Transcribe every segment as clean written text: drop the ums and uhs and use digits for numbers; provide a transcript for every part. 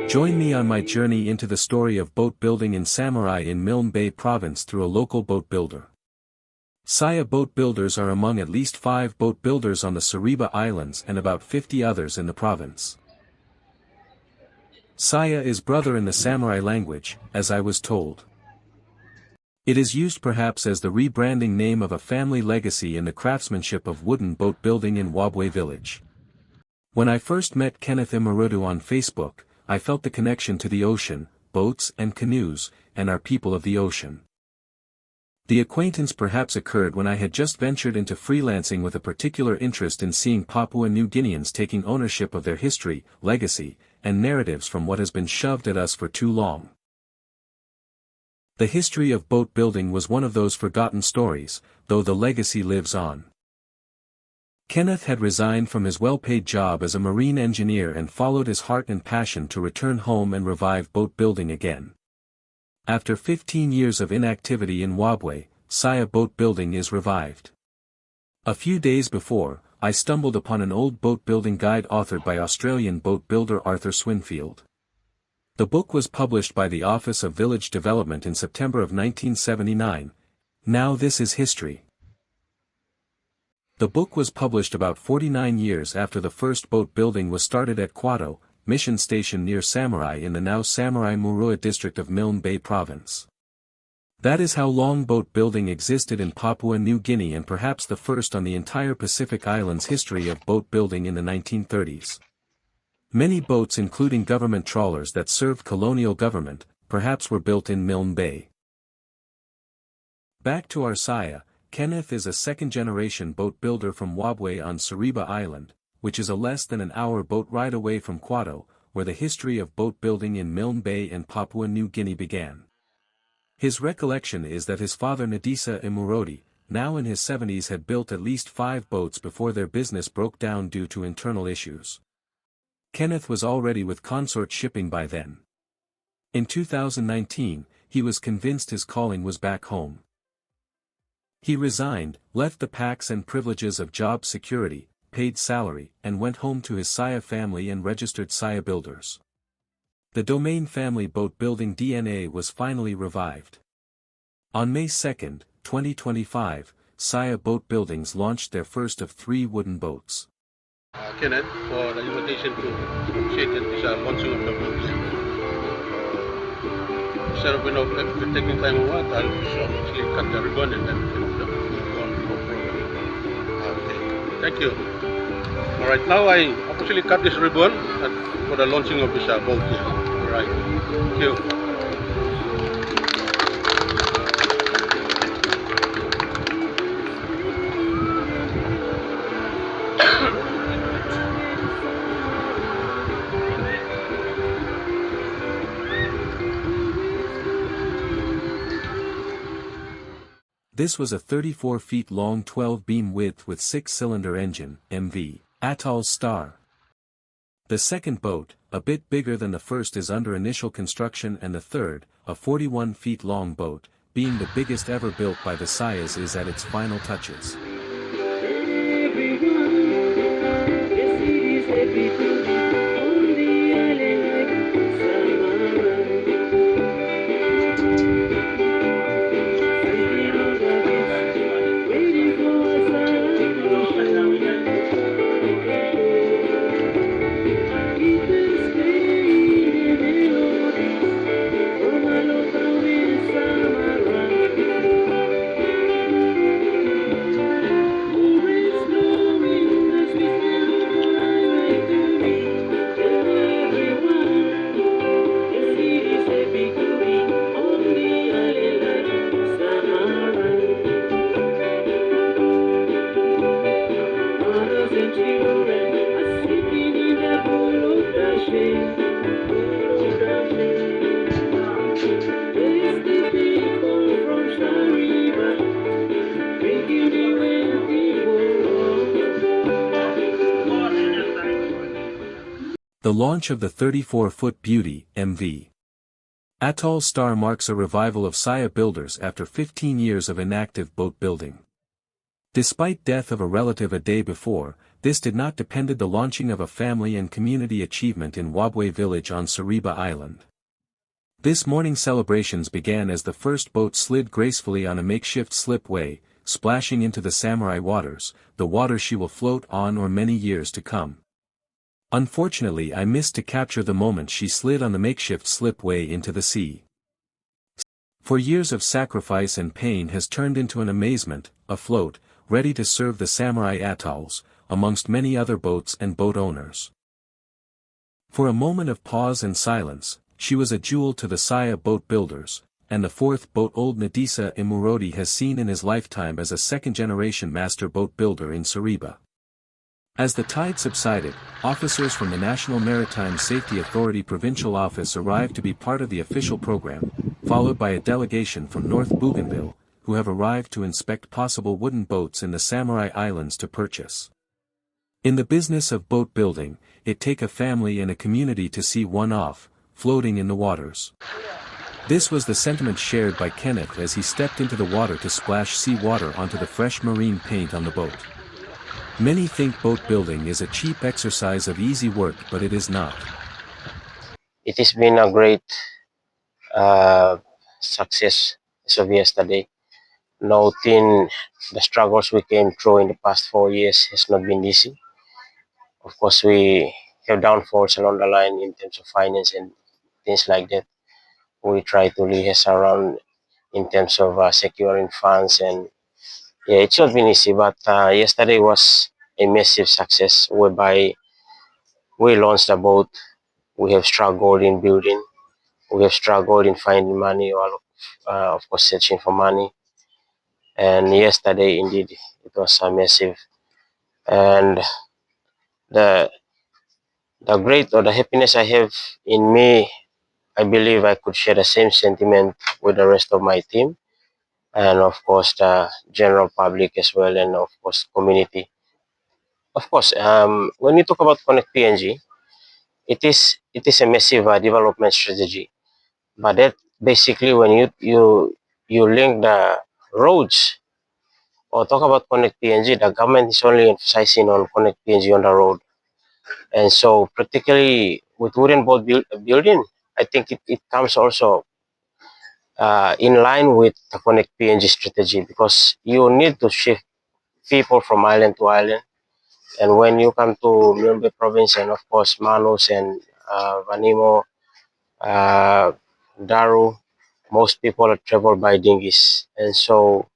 Join me on my journey into the story of boat building in Samarai in Milne Bay province through a local boat builder. Saiia boat builders are among at least 5 boat builders on the Saiia Islands and about 50 others in the province. Saeya is brother in the Samarai language, as I was told. It is used perhaps as the rebranding name of a family legacy in the craftsmanship of wooden boat building in Wabwe village. When I first met Kenneth Imurudu on Facebook, I felt the connection to the ocean, boats and canoes, and our people of the ocean. The acquaintance perhaps occurred when I had just ventured into freelancing with a particular interest in seeing Papua New Guineans taking ownership of their history, legacy, and narratives from what has been shoved at us for too long. The history of boat building was one of those forgotten stories, though the legacy lives on. Kenneth had resigned from his well-paid job as a marine engineer and followed his heart and passion to return home and revive boat building again. After 15 years of inactivity in Wabwe, Saiia boat building is revived. A few days before, I stumbled upon an old boat building guide authored by Australian boat builder Arthur Swinfield. The book was published by the Office of Village Development in September of 1979. Now this is history. The book was published about 49 years after the first boat building was started at Kwato Mission station near Samarai in the now Samarai Murua district of Milne Bay province. That is how long boat building existed in Papua New Guinea and perhaps the first on the entire Pacific Islands history of boat building in the 1930s. Many boats including government trawlers that served colonial government, perhaps were built in Milne Bay. Back to our Saiia, Kenneth is a second-generation boat builder from Wabwe on Saiia Island, which is a less than an hour boat ride away from Kwato, where the history of boat building in Milne Bay and Papua New Guinea began. His recollection is that his father Nadisa Imurodi, now in his 70s, had built at least 5 boats before their business broke down due to internal issues. Kenneth was already with Consort Shipping by then. In 2019, he was convinced his calling was back home. He resigned, left the packs and privileges of job security, paid salary, and went home to his Saiia family and registered Saiia builders. The domain family boat building DNA was finally revived. On May 2, 2025, Saiia Boat Buildings launched their first of 3 wooden boats. Kenneth, for the invitation to officiate this launching of the boat. Instead of taking time or what, I'll actually cut the ribbon and then go on for program. Okay, thank you. Alright, now I officially cut this ribbon for the launching of this boat here. Alright, thank you. This was a 34 feet long 12-beam width with 6-cylinder engine, MV, Atoll Star. The second boat, a bit bigger than the first, is under initial construction, and the third, a 41 feet long boat, being the biggest ever built by the Saias, is at its final touches. The launch of the 34-foot Beauty, MV. Atoll Star marks a revival of Saiia builders after 15 years of inactive boat building. Despite death of a relative a day before, this did not depended the launching of a family and community achievement in Wabwe village on Sariba Island. This morning celebrations began as the first boat slid gracefully on a makeshift slipway, splashing into the Samarai waters, the water she will float on or many years to come. Unfortunately, I missed to capture the moment she slid on the makeshift slipway into the sea. For years of sacrifice and pain has turned into an amazement, afloat, ready to serve the Samarai atolls, amongst many other boats and boat owners. For a moment of pause and silence, she was a jewel to the Saiia boat builders, and the fourth boat old Nadisa Imurodi has seen in his lifetime as a second-generation master boat builder in Sariba. As the tide subsided, officers from the National Maritime Safety Authority Provincial Office arrived to be part of the official program, followed by a delegation from North Bougainville, who have arrived to inspect possible wooden boats in the Samarai Islands to purchase. In the business of boat building, it takes a family and a community to see one off, floating in the waters. This was the sentiment shared by Kenneth as he stepped into the water to splash sea water onto the fresh marine paint on the boat. Many think boat building is a cheap exercise of easy work, but it is not. It has been a great success as of yesterday. Noting the struggles we came through in the past 4 years has not been easy. Of course, we have downfalls along the line in terms of finance and things like that. We try to liaise around in terms of securing funds, and yeah, it's not been easy, but yesterday was a massive success whereby we launched the boat. We have struggled in building, we have struggled in finding money, or of course searching for money, and yesterday indeed it was massive. And the great or the happiness I have in me, I believe I could share the same sentiment with the rest of my team, and of course the general public as well, and of course community. Of course, when you talk about Connect PNG, it is a massive development strategy. But that basically when you link the roads or talk about Connect PNG, the government is only emphasizing on Connect PNG on the road. And so particularly with wooden boat building, I think it comes also in line with the Connect PNG strategy, because you need to shift people from island to island. And when you come to Milne province, and of course Manus and Vanimo, Daru, most people travel by dinghies. And so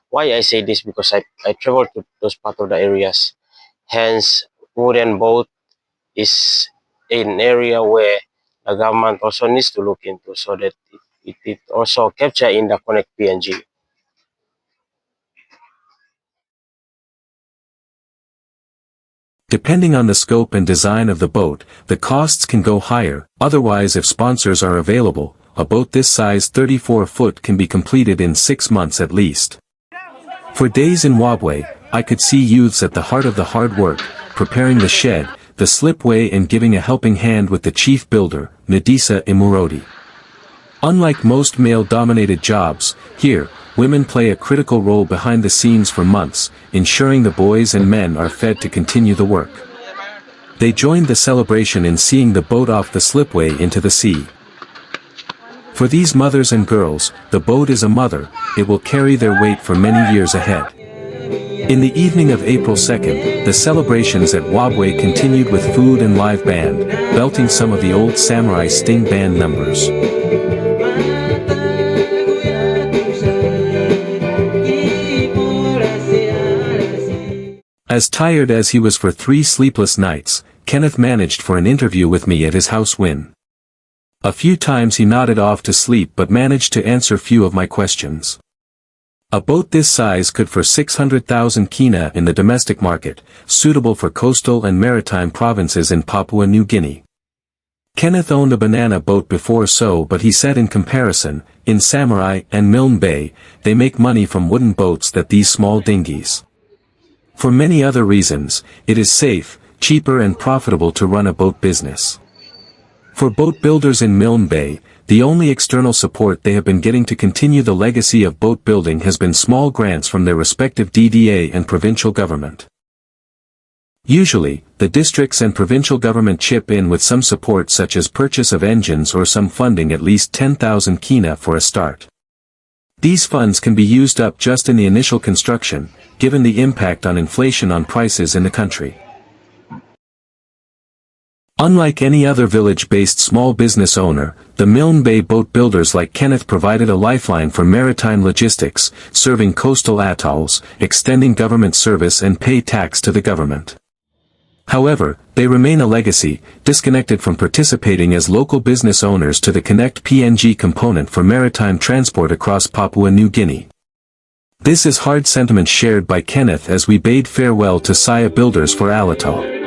why I say this, because I travel to those part of the areas. Hence, wooden boat is an area where the government also needs to look into, so that it also capture in the Connect PNG. Depending on the scope and design of the boat, the costs can go higher. Otherwise, if sponsors are available, a boat this size 34-foot can be completed in 6 months at least. For days in Wabwe, I could see youths at the heart of the hard work, preparing the shed, the slipway, and giving a helping hand with the chief builder, Nadisa Imurodi. Unlike most male-dominated jobs, here, women play a critical role behind the scenes for months, ensuring the boys and men are fed to continue the work. They joined the celebration in seeing the boat off the slipway into the sea. For these mothers and girls, the boat is a mother. It will carry their weight for many years ahead. In the evening of April 2nd, the celebrations at Wabwe continued with food and live band, belting some of the old Samarai Sting Band numbers. As tired as he was for 3 sleepless nights, Kenneth managed for an interview with me at his house Win. A few times he nodded off to sleep but managed to answer few of my questions. A boat this size could for 600,000 kina in the domestic market, suitable for coastal and maritime provinces in Papua New Guinea. Kenneth owned a banana boat before, but he said in comparison, in Samarai and Milne Bay, they make money from wooden boats than these small dinghies. For many other reasons, it is safe, cheaper and profitable to run a boat business. For boat builders in Milne Bay, the only external support they have been getting to continue the legacy of boat building has been small grants from their respective DDA and provincial government. Usually, the districts and provincial government chip in with some support such as purchase of engines or some funding, at least 10,000 kina for a start. These funds can be used up just in the initial construction, given the impact on inflation on prices in the country. Unlike any other village-based small business owner, the Milne Bay boat builders like Kenneth provided a lifeline for maritime logistics, serving coastal atolls, extending government service and pay tax to the government. However, they remain a legacy, disconnected from participating as local business owners to the Connect PNG component for maritime transport across Papua New Guinea. This is hard sentiment shared by Kenneth as we bade farewell to Saeya builders for Alitol.